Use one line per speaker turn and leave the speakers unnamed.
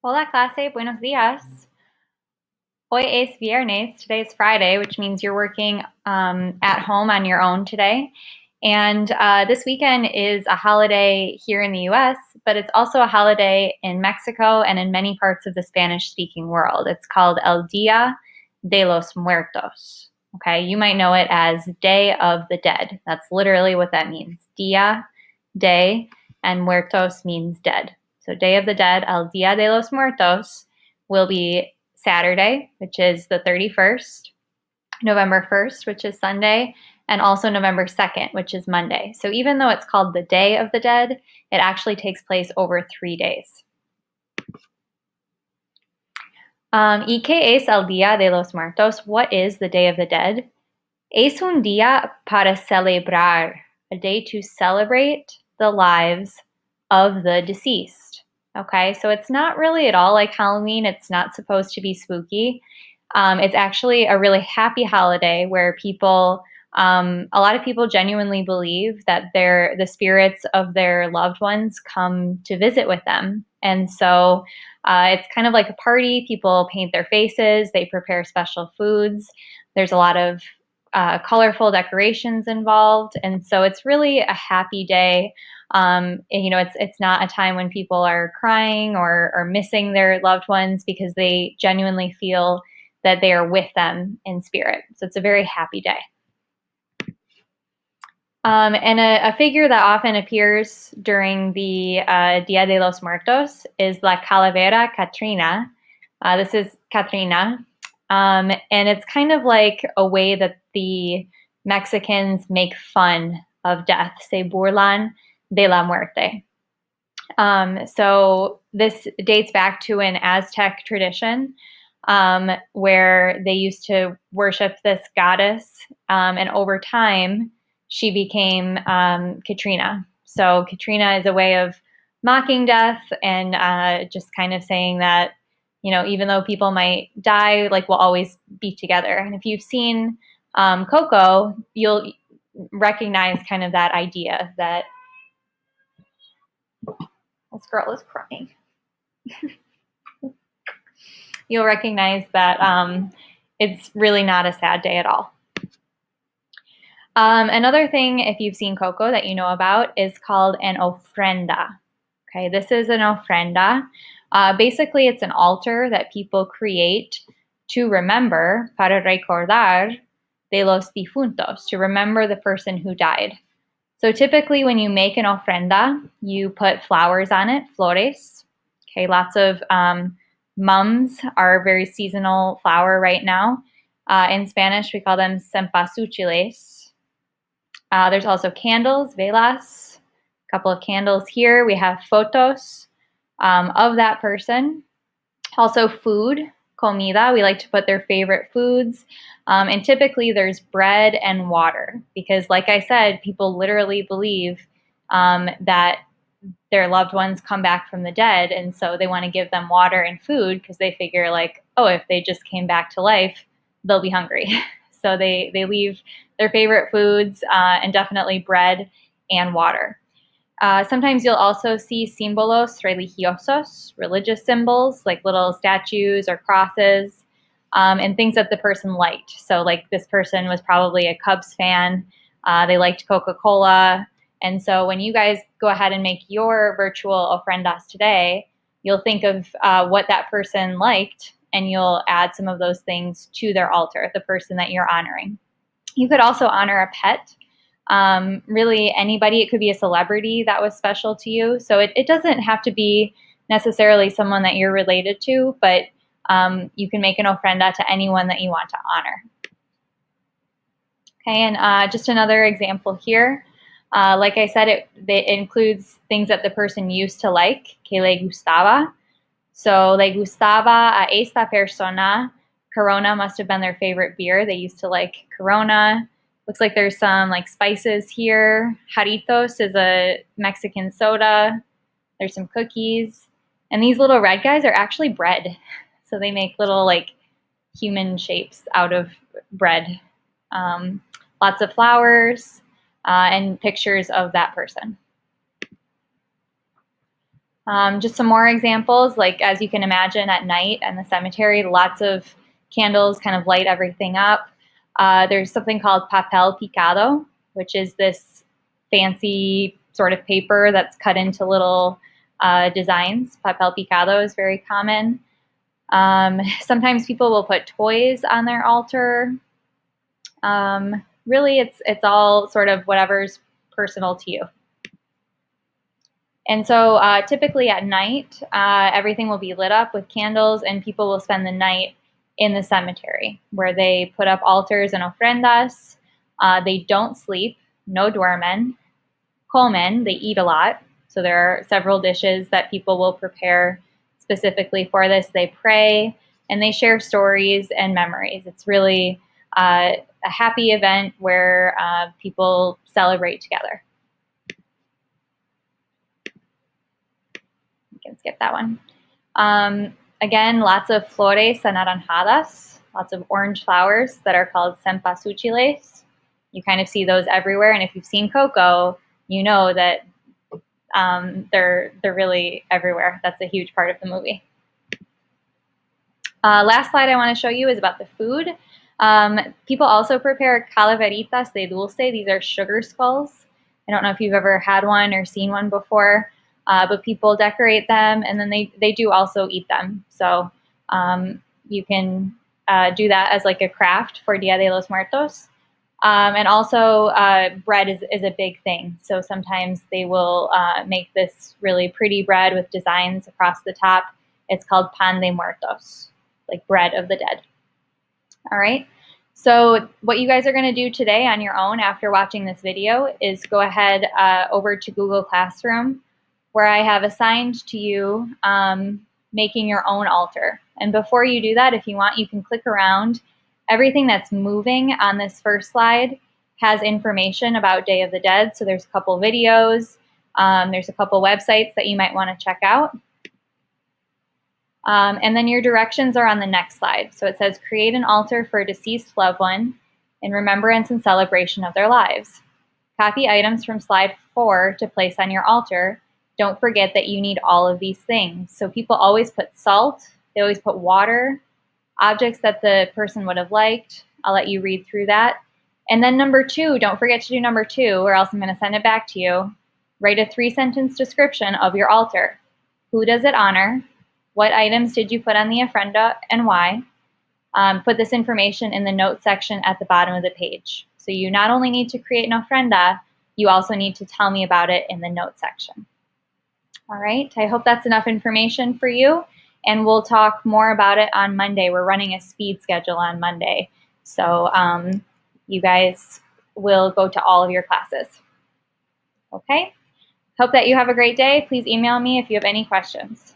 Hola clase, buenos días. Hoy es viernes, today is Friday, which means you're working at home on your own today. And this weekend is a holiday here in the US, but it's also a holiday in Mexico and in many parts of the Spanish-speaking world. It's called El Día de los Muertos. Okay, you might know it as Day of the Dead. That's literally what that means. Día, day, and muertos means dead. So Day of the Dead, El Día de los Muertos, will be Saturday, which is the 31st, November 1st, which is Sunday, and also November 2nd, which is Monday. So even though it's called the Day of the Dead, it actually takes place over 3 days. ¿Y qué es el Día de los Muertos? What is the Day of the Dead? Es un día para celebrar, a day to celebrate the lives of the deceased. Okay, so it's not really at all like Halloween. It's not supposed to be spooky. It's actually a really happy holiday where a lot of people genuinely believe that the spirits of their loved ones come to visit with them. And so it's kind of like a party. People paint their faces, they prepare special foods. There's a lot of colorful decorations involved, and so it's really a happy day. It's not a time when people are crying or missing their loved ones because they genuinely feel that they are with them in spirit. So it's a very happy day. And a figure that often appears during the Dia de los Muertos is La Calavera Catrina. This is Catrina. And it's kind of like a way that the Mexicans make fun of death. Se burlan de la muerte. So this dates back to an Aztec tradition where they used to worship this goddess, and over time she became Katrina. So Katrina is a way of mocking death and just kind of saying that, even though people might die, like we'll always be together. And if you've seen Coco, you'll recognize kind of that idea that this girl is crying. You'll recognize that it's really not a sad day at all. Another thing, if you've seen Coco, that you know about is called an ofrenda. Okay, this is an ofrenda. Basically, it's an altar that people create to remember, para recordar, de los difuntos, to remember the person who died. So typically when you make an ofrenda, you put flowers on it, flores. Okay, lots of mums are a very seasonal flower right now. In Spanish, we call them cempasúchiles. There's also candles, velas, a couple of candles here. We have photos of that person. Also food, comida. We like to put their favorite foods. And typically there's bread and water because, like I said, people literally believe that their loved ones come back from the dead. And so they want to give them water and food because they figure like, oh, if they just came back to life, they'll be hungry. So they leave their favorite foods and definitely bread and water. Sometimes you'll also see símbolos religiosos, religious symbols, like little statues or crosses, and things that the person liked. So like this person was probably a Cubs fan. They liked Coca-Cola. And so when you guys go ahead and make your virtual ofrendas today, you'll think of what that person liked, and you'll add some of those things to their altar, the person that you're honoring. You could also honor a pet. Really anybody. It could be a celebrity that was special to you. So it doesn't have to be necessarily someone that you're related to, but you can make an ofrenda to anyone that you want to honor. Okay, and just another example here. Like I said, it includes things that the person used to like, que le gustaba. So le gustaba a esta persona. Corona must have been their favorite beer. They used to like Corona. Looks like there's some like spices here. Jarritos is a Mexican soda. There's some cookies. And these little red guys are actually bread. So they make little like human shapes out of bread. Lots of flowers and pictures of that person. Just some more examples, like as you can imagine at night in the cemetery, lots of candles kind of light everything up. There's something called papel picado, which is this fancy sort of paper that's cut into little designs. Papel picado is very common. Sometimes people will put toys on their altar. Really, it's all sort of whatever's personal to you. And so typically at night, everything will be lit up with candles, and people will spend the night in the cemetery where they put up altars and ofrendas. They don't sleep, no duermen. Comen, they eat a lot. So there are several dishes that people will prepare specifically for this. They pray and they share stories and memories. It's really a happy event where people celebrate together. You can skip that one. Again, lots of flores anaranjadas, lots of orange flowers that are called cempasúchiles. You kind of see those everywhere, and if you've seen Coco, you know that they're really everywhere. That's a huge part of the movie. Last slide I want to show you is about the food. People also prepare calaveritas de dulce. These are sugar skulls. I don't know if you've ever had one or seen one before, but people decorate them, and then they do also eat them. So you can do that as like a craft for Dia de los Muertos. And also bread is a big thing. So sometimes they will make this really pretty bread with designs across the top. It's called pan de muertos, like bread of the dead. All right. So what you guys are going to do today on your own after watching this video is go ahead over to Google Classroom, where I have assigned to you making your own altar. And before you do that, if you want, you can click around. Everything that's moving on this first slide has information about Day of the Dead. So there's a couple videos, there's a couple websites that you might want to check out. And then your directions are on the next slide. So it says create an altar for a deceased loved one in remembrance and celebration of their lives. Copy items from slide 4 to place on your altar. Don't forget that you need all of these things. So people always put salt, they always put water, objects that the person would have liked. I'll let you read through that. And then number 2, don't forget to do number 2, or else I'm going to send it back to you. Write a 3-sentence description of your altar. Who does it honor? What items did you put on the ofrenda and why? Put this information in the notes section at the bottom of the page. So you not only need to create an ofrenda, you also need to tell me about it in the notes section. All right, I hope that's enough information for you, and we'll talk more about it on Monday. We're running a speed schedule on Monday, so you guys will go to all of your classes. Okay, hope that you have a great day. Please email me if you have any questions.